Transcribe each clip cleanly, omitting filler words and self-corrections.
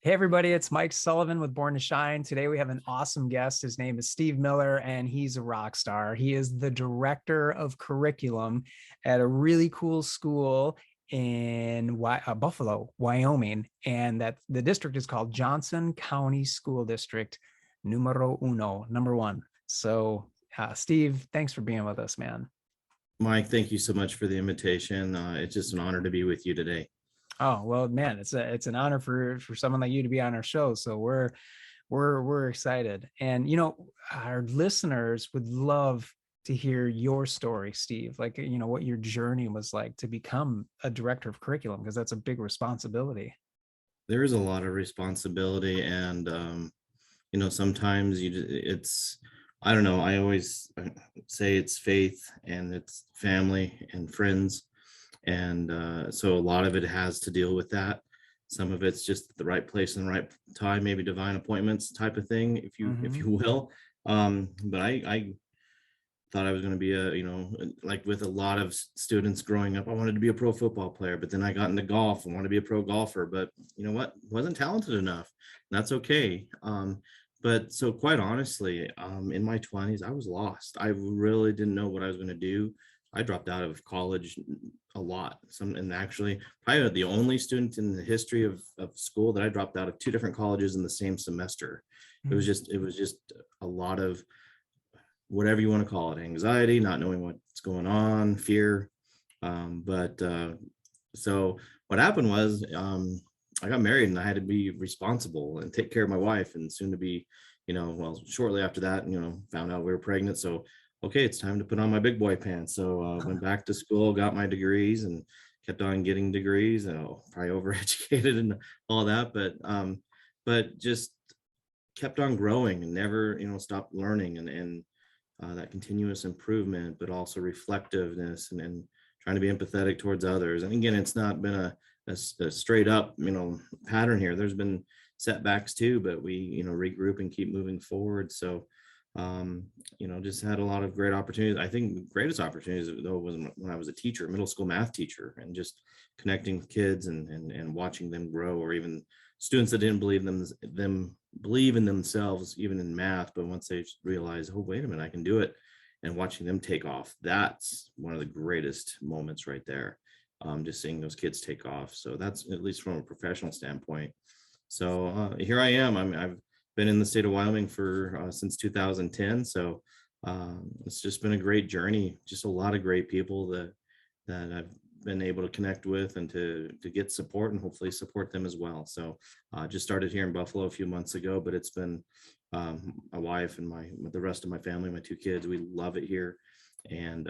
Hey everybody, it's Mike Sullivan with Born to Shine. Today we have an awesome guest. His name is Steve Miller and he's a rock star. He is the director of curriculum at a really cool school in Buffalo, Wyoming, and that the district is called Johnson County School District Numero Uno, number one. So, Steve, thanks for being with us, man. Mike, thank you so much for the invitation. It's just an honor to be with you today. Oh well, man, it's an honor for someone like you to be on our show. So we're excited, and our listeners would love to hear your story, Steve. Like what your journey was like to become a director of curriculum, because that's a big responsibility. There is a lot of responsibility, and sometimes I don't know. I always say it's faith and it's family and friends, and so a lot of it has to deal with that. Some of it's just the right place and the right time, maybe divine appointments type of thing, if you will. But I thought I was going to be like with a lot of students growing up, I wanted to be a pro football player, but then I got into golf and wanted to be a pro golfer, but you know what, wasn't talented enough. That's okay. But so quite honestly, in my 20s, I was lost. I really didn't know what I was going to do. I dropped out of college a lot. And actually probably the only student in the history of school that I dropped out of two different colleges in the same semester. It was just a lot of whatever you want to call it, anxiety, not knowing what's going on, fear. But so what happened was I got married and I had to be responsible and take care of my wife, and soon to be, well, shortly after that, found out we were pregnant. So, okay, it's time to put on my big boy pants. So went back to school, got my degrees, and kept on getting degrees, and probably overeducated and all that. But just kept on growing and never, stopped learning, and that continuous improvement, but also reflectiveness, and trying to be empathetic towards others. And again, it's not been a straight up, pattern here. There's been setbacks too, but we, regroup and keep moving forward. So, just had a lot of great opportunities. I think the greatest opportunities though was when I was a teacher, middle school math teacher, and just connecting with kids and watching them grow, or even students that didn't them believe in themselves, even in math, but once they realize, oh, wait a minute, I can do it, and watching them take off, that's one of the greatest moments right there. Just seeing those kids take off. So that's at least from a professional standpoint. So here I am. I've been in the state of Wyoming for since 2010. So it's just been a great journey. Just a lot of great people that I've been able to connect with, and to get support, and hopefully support them as well. So just started here in Buffalo a few months ago, but it's been my wife and the rest of my family, my two kids, we love it here. And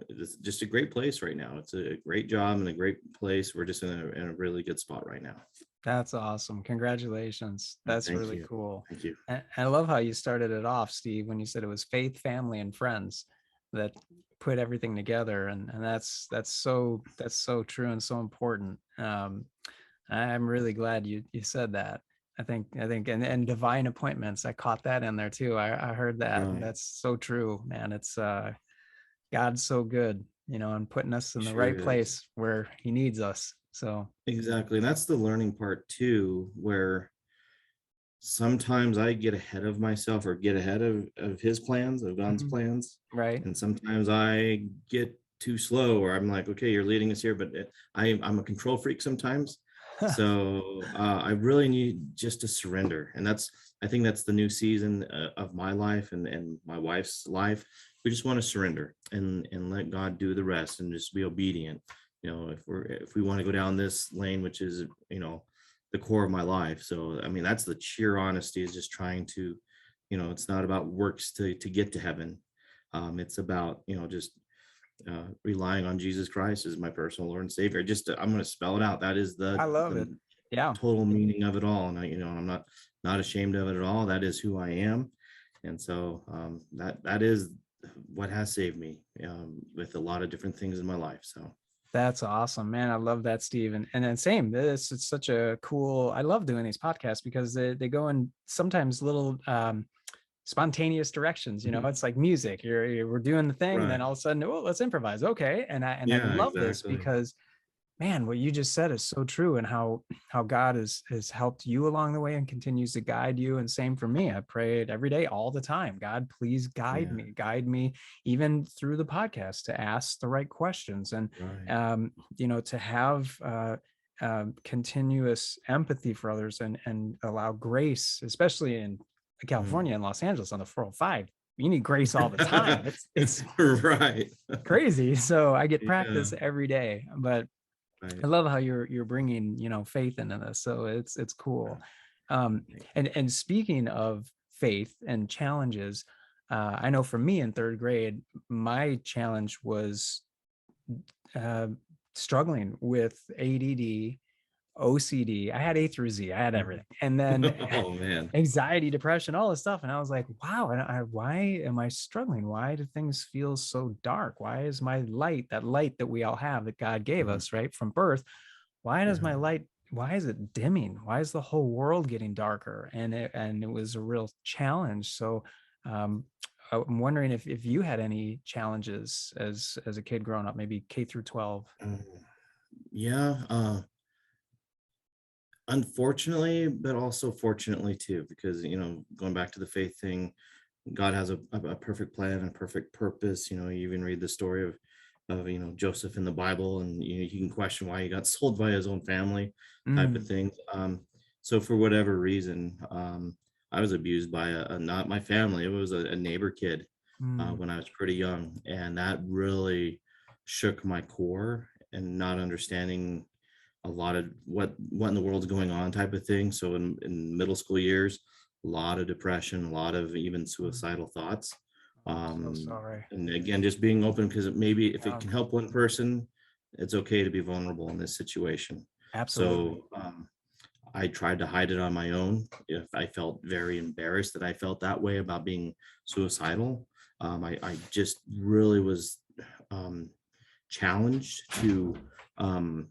it's just a great place right now. It's a great job and a great place. We're just in a really good spot right now. That's awesome. Congratulations. That's Thank really you. cool. Thank you. And I love how you started it off, Steve, when you said it was faith, family, and friends that put everything together. And that's so true and so important. I'm really glad you said that. I think and divine appointments. I caught that in there too. I heard that. And Right. that's so true, man. It's God's so good, and putting us in the Sure right is. place where he needs us. So Exactly. And that's the learning part too, where sometimes I get ahead of myself, or get ahead of his plans, of God's mhm, plans. right. And sometimes I get too slow, or I'm like, okay, you're leading us here, but I'm a control freak sometimes. So I really need just to surrender. And I think that's the new season of my life, and my wife's life. We just want to surrender and let God do the rest, and just be obedient. If we want to go down this lane, which is, the core of my life. So, I mean, that's the sheer honesty, is just trying to, it's not about works to get to heaven. It's about, just relying on Jesus Christ as my personal Lord and Savior. I'm going to spell it out. That is I love it. the Yeah. total meaning of it all. And I'm not ashamed of it at all. That is who I am. And so that is what has saved me with a lot of different things in my life. So. That's awesome, man. I love that, Steve. And then same, this it's such a cool, I love doing these podcasts because they go in sometimes little spontaneous directions. Mhm. It's like music. We're doing the thing, and then Right. all of a sudden, oh, let's improvise. Okay. And I Yeah, love this exactly. because Man, what you just said is so true, and how God has helped you along the way and continues to guide you. And same for me. I pray it every day, all the time. God, please Yeah, guide me, even through the podcast, to ask the right questions, and right. to have continuous empathy for others, and allow grace, especially in Mm. California and Los Angeles on the 405. You need grace all the time. It's Right. crazy. So I get Yeah, practice every day, but I right. love how you're bringing, faith into this. So it's cool. Um, and speaking of faith and challenges, I know for me in third grade, my challenge was uh, struggling with ADD, OCD. I had A through Z. I had everything, and then Oh man. anxiety, depression, all this stuff. And I was like, wow, and why am I struggling? Why do things feel so dark? Why is my light, that light that we all have, that God gave Mhm. us, right, from birth, why does Yeah. my light, why is it dimming? Why is the whole world getting darker? And it was a real challenge. So um, I'm wondering if you had any challenges as a kid growing up, maybe K through 12. Um, yeah. Unfortunately, but also fortunately too, because going back to the faith thing, God has a perfect plan and perfect purpose. You even read the story of Joseph in the Bible, and you can question why he got sold by his own family, type of Mm, thing. So for whatever reason, I was abused by not my family. It was a neighbor kid mm, when I was pretty young, and that really shook my core, and not understanding a lot of what in the world's going on, type of thing. So in middle school years, a lot of depression, a lot of even mm. suicidal thoughts. So um sorry. and again, just being open, because maybe if it Yeah, can help one person, it's okay to be vulnerable in this situation. absolutely. So I tried to hide it on my own. If I felt very embarrassed that I felt that way about being suicidal, I just really was um challenged to um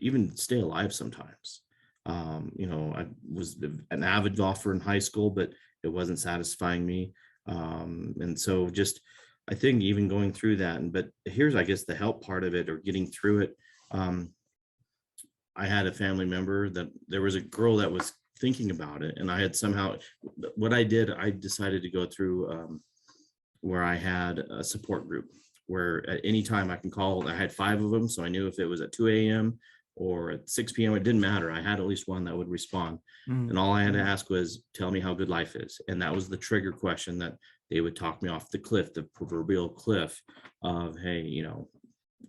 even stay alive sometimes. I was an avid golfer in high school, but it wasn't satisfying me. And so just, I think even going through that, but here's, I guess, the help part of it, or getting through it. Um, I had a family member that there was a girl that was thinking about it, and I had somehow, what I did, I decided to go through where I had a support group where at any time I can call. I had 5 of them, so I knew if it was at 2 a.m. or at 6 p.m., it didn't matter. I had at least one that would respond. Mm, And all I had to ask was, tell me how good life is. And that was the trigger question that they would talk me off the cliff, the proverbial cliff of, hey,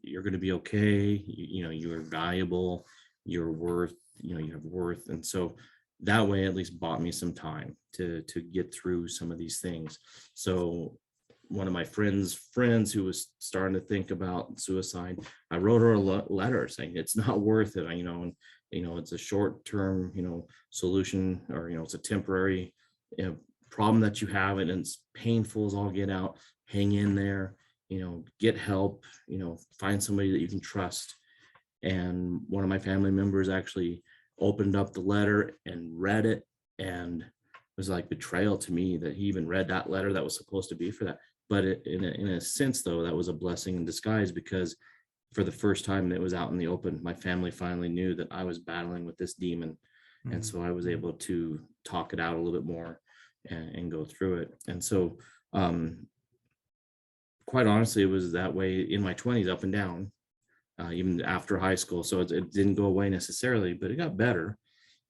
you're going to be okay. You are valuable. You're worth, you have worth. And so that way at least bought me some time to get through some of these things. So one of my friends who was starting to think about suicide, I wrote her a letter saying it's not worth it. And it's a short term, solution, or it's a temporary, problem that you have, and it's painful as all get out. Hang in there, get help, find somebody that you can trust. And one of my family members actually opened up the letter and read it, and it was like betrayal to me that he even read that letter that was supposed to be for that. But in a sense, though, that was a blessing in disguise, because for the first time it was out in the open, my family finally knew that I was battling with this demon. And mm, so I was able to talk it out a little bit more, and go through it. And so um, quite honestly, it was that way in my 20s, up and down, even after high school. So it didn't go away necessarily, but it got better.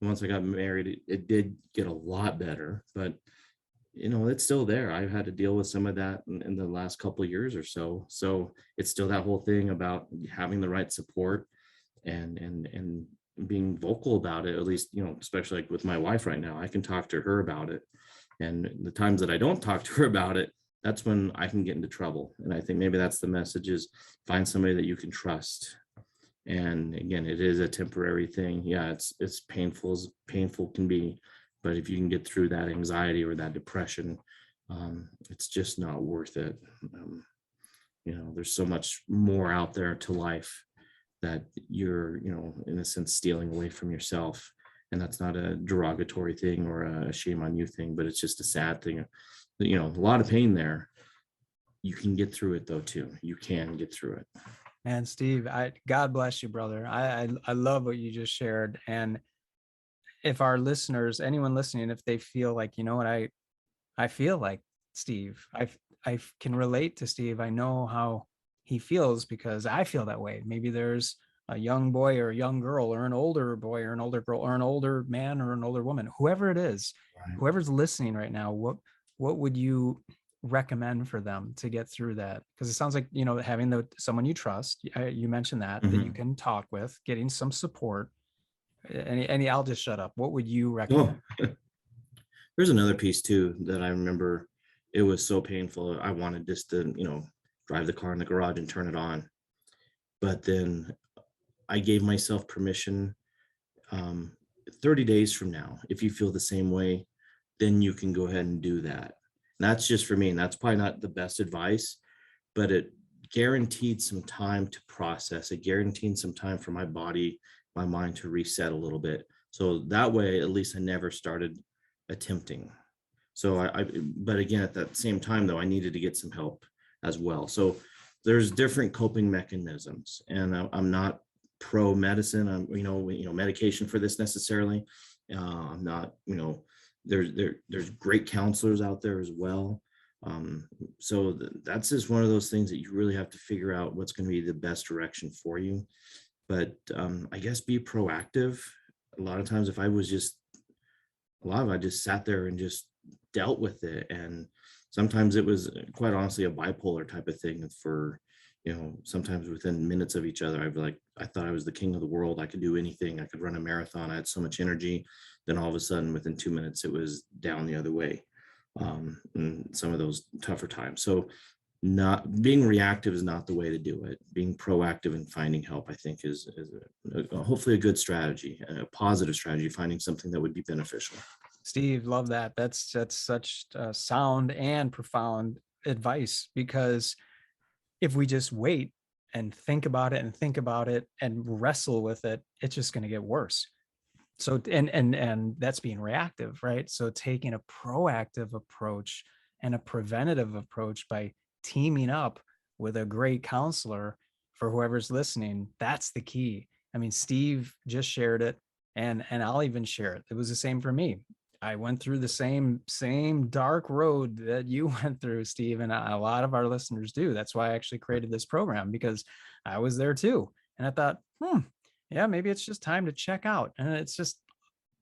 And once I got married, it did get a lot better, but it's still there. I've had to deal with some of that in the last couple of years or so. So it's still that whole thing about having the right support, and being vocal about it. At least, especially like with my wife right now, I can talk to her about it. And the times that I don't talk to her about it, that's when I can get into trouble. And I think maybe that's the message: is find somebody that you can trust. And again, it is a temporary thing. Yeah, it's painful as painful can be, but if you can get through that anxiety or that depression, it's just not worth it. um, there's so much more out there to life that you're, in a sense, stealing away from yourself. And that's not a derogatory thing or a shame on you thing, but it's just a sad thing. A lot of pain there. You can get through it though too. You can get through it. And Steve, God bless you, brother. I love what you just shared. And if our listeners, anyone listening, if they feel like, you know what, I feel like Steve. I can relate to Steve. I know how he feels because I feel that way. Maybe there's a young boy or a young girl or an older boy or an older girl or an older man or an older woman, whoever it is, Right. whoever's listening right now, what would you recommend for them to get through that? Because it sounds like, you know, having someone you trust, you mentioned that you Mhm. can talk with, getting some support. Any I'll just shut up. What would you recommend? Oh, there's another piece too that I remember. It was so painful. I wanted just to, drive the car in the garage and turn it on. But then I gave myself permission, um, 30 days from now, if you feel the same way, then you can go ahead and do that. And that's just for me. And that's probably not the best advice, but it guaranteed some time to process. It guaranteed some time for my body, my mind to reset a little bit. So that way, at least I never started attempting. So but again, at that same time, though, I needed to get some help as well. So there's different coping mechanisms, and I'm not pro medicine. I'm, medication for this necessarily. I'm not, there's great counselors out there as well. So that's just one of those things that you really have to figure out what's going to be the best direction for you. But I guess be proactive. A lot of times, if I was just a lot of it, I just sat there and just dealt with it. And sometimes it was quite honestly a bipolar type of thing for, sometimes within minutes of each other, I'd be like, I thought I was the king of the world. I could do anything. I could run a marathon. I had so much energy. Then all of a sudden, within 2 minutes, it was down the other way. And some of those tougher times. So not being reactive is not the way to do it. Being proactive and finding help, I think, is hopefully a good strategy, a positive strategy, finding something that would be beneficial. Steve, love that. That's such sound and profound advice, because if we just wait and think about it and think about it and wrestle with it, it's just going to get worse. So and that's being reactive, right? So taking a proactive approach and a preventative approach by teaming up with a great counselor, for whoever's listening, that's the key. I mean, Steve just shared it, and I'll even share it. It was the same for me. I went through the same dark road that you went through, Steve, and a lot of our listeners do. That's why I actually created this program, because I was there too. And I thought, yeah, maybe it's just time to check out. And it's just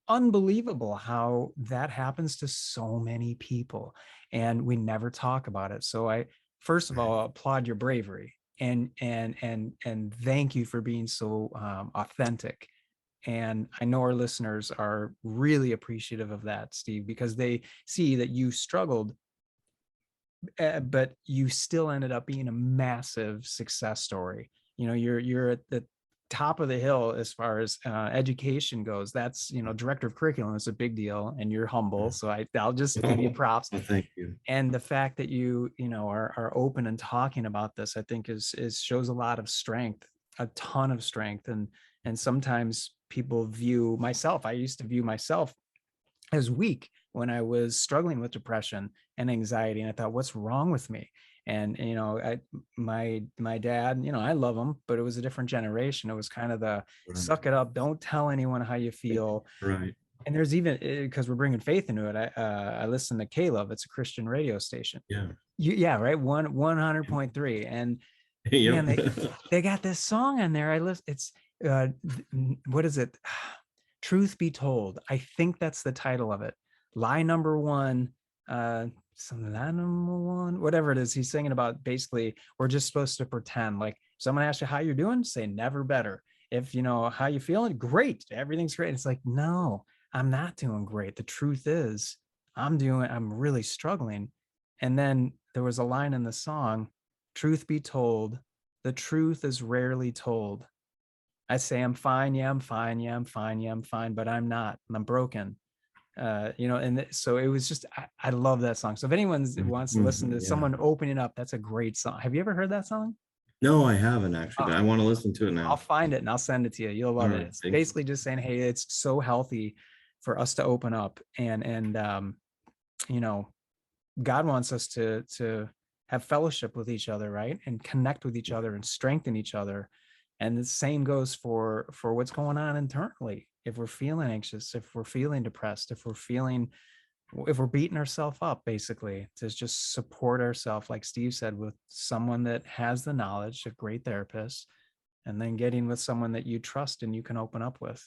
unbelievable how that happens to so many people, and we never talk about it. So I, first of all, applaud your bravery, and thank you for being so authentic. And I know our listeners are really appreciative of that, Steve, because they see that you struggled, but you still ended up being a massive success story. You know, you're at the top of the hill as far as education goes. That's, you know, director of curriculum is a big deal, and you're humble, so I'll just give you Oh, props. well, thank you. And the fact that you know are open and talking about this, I think is shows a lot of strength, a ton of strength. And sometimes people view myself, I used to view myself as weak when I was struggling with depression and anxiety. And I thought, what's wrong with me? And you know, my dad, you know, I love him, but it was a different generation. It was kind of the Right. suck it up, don't tell anyone how you feel. Right. And there's even, because we're bringing faith into it. I listen to Caleb. It's a Christian radio station. Yeah. Yeah, right. 100.3. And man, Yep. they got this song on there. I listen. It's uh, what is it? Truth be told, I think that's the title of it. Lie number one, something that number one, whatever it is. He's singing about, basically, we're just supposed to pretend. Like, someone asks you how you're doing, say never better. If you know how you feeling, great, everything's great. It's like, no, I'm not doing great. The truth is, I'm really struggling. And then there was a line in the song, truth be told, the truth is rarely told. I say I'm fine, yeah, I'm fine, yeah, I'm fine, yeah, I'm fine, but I'm not. I'm broken. You know, and so it was just, I love that song. So if anyone wants to listen to Yeah. someone opening up, that's a great song. Have you ever heard that song? No, I haven't actually, Oh, but I want to listen to it I'll now. find it and I'll send it to you. You'll All love it. right. It's Thank you. basically just saying, hey, it's so healthy for us to open up, and you know, God wants us to have fellowship with each other, right? And connect with each other and strengthen each other. And the same goes for what's going on internally. If we're feeling anxious, if we're feeling depressed, if we're beating ourselves up, basically, to just support ourselves, like Steve said, with someone that has the knowledge, a great therapist, and then getting with someone that you trust and you can open up with.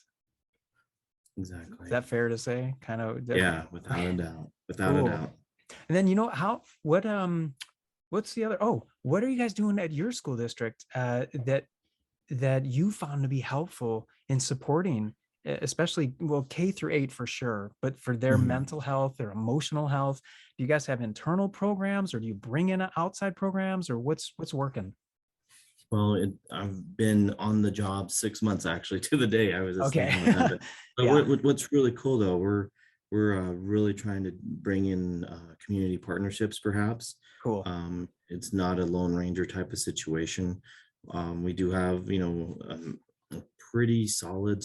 Is Exactly. that fair to say? Kind of. Yeah, without a doubt. Without a Cool. doubt. And then, what's the other, what are you guys doing at your school district that you found to be helpful in supporting, especially, well, K through 8 for sure, but for their Mhm. mental health, their emotional health? Do you guys have internal programs, or do you bring in outside programs, or what's working? Well, I've been on the job 6 months actually to the day. I was just Okay. thinking about that. But Yeah. what's really cool though, we're really trying to bring in community partnerships, perhaps. Cool. It's not a Lone Ranger type of situation. We do have, a pretty solid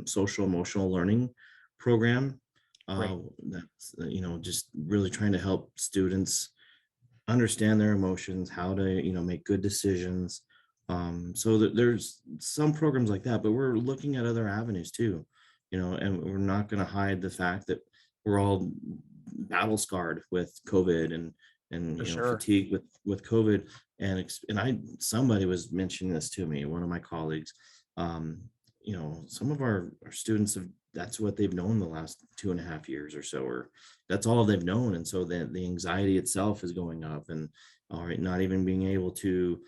social emotional learning program. Great. That's, just really trying to help students understand their emotions, how to, make good decisions. So that there's some programs like that, but we're looking at other avenues too, and we're not going to hide the fact that we're all battle scarred with COVID and For sure. fatigue with COVID. And somebody was mentioning this to me, one of my colleagues. Um, some of our students have, that's what they've known the last 2.5 years or so, or that's all they've known. And so the anxiety itself is going up, and all right, not even being able to,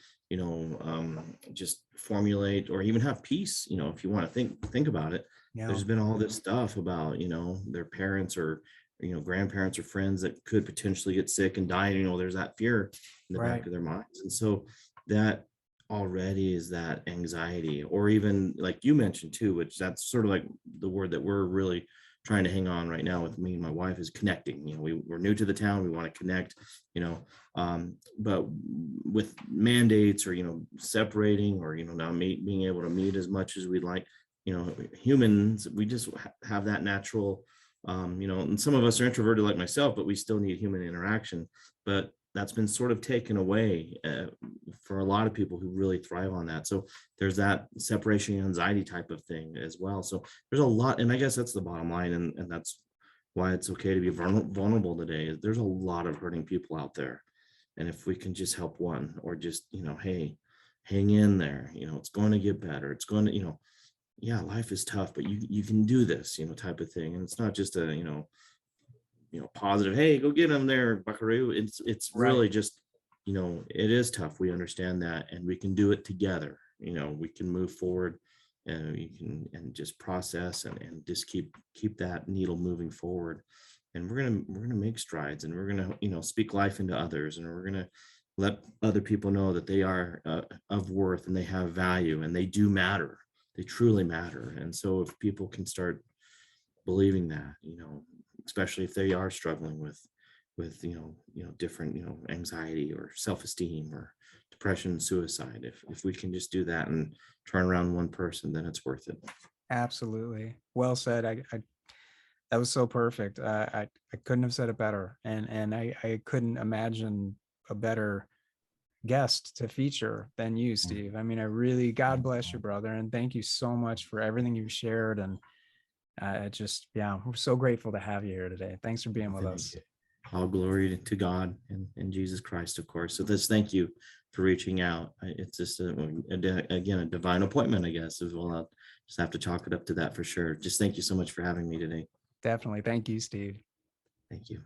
just formulate or even have peace, if you want to think about it. Yeah. There's been all this stuff about, their parents or, grandparents or friends that could potentially get sick and die. There's that fear in the back Right. of their minds. And so that already is that anxiety, or even like you mentioned too, which that's sort of like the word that we're really trying to hang on right now with me and my wife, is connecting. We're new to the town, we want to connect, but with mandates or, separating, or, not being able to meet as much as we'd like, humans, we just have that natural, and some of us are introverted like myself, but we still need human interaction. But that's been sort of taken away for a lot of people who really thrive on that. So there's that separation anxiety type of thing as well. So there's a lot, and I guess that's the bottom line, and that's why it's okay to be vulnerable today. There's a lot of hurting people out there, and if we can just help one, or just, hey, hang in there, it's going to get better, it's going to, yeah, life is tough, but you can do this, type of thing. And it's not just a, positive, hey, go get them there, buckaroo. It's Right. really just, it is tough, we understand that, and we can do it together. We can move forward, and you can, and just process, and just keep that needle moving forward. And we're gonna make strides, and we're gonna, speak life into others, and we're gonna let other people know that they are of worth, and they have value, and they do matter, they truly matter. And so if people can start believing that, especially if they are struggling with different, anxiety or self-esteem or depression, suicide, if we can just do that and turn around one person, then it's worth it. Absolutely. Well said. That was so perfect. I couldn't have said it better, and I couldn't imagine a better guest to feature than you, Steve. I mean, I really, God bless you, brother, and thank you so much for everything you've shared. And yeah, we're so grateful to have you here today. Thanks for being with Thank us. you. All glory to God and Jesus Christ, of course. So thank you for reaching out. It's just again, a divine appointment, I guess, as well. I'll just have to chalk it up to that for sure. Just thank you so much for having me today. Definitely. Thank you, Steve. Thank you.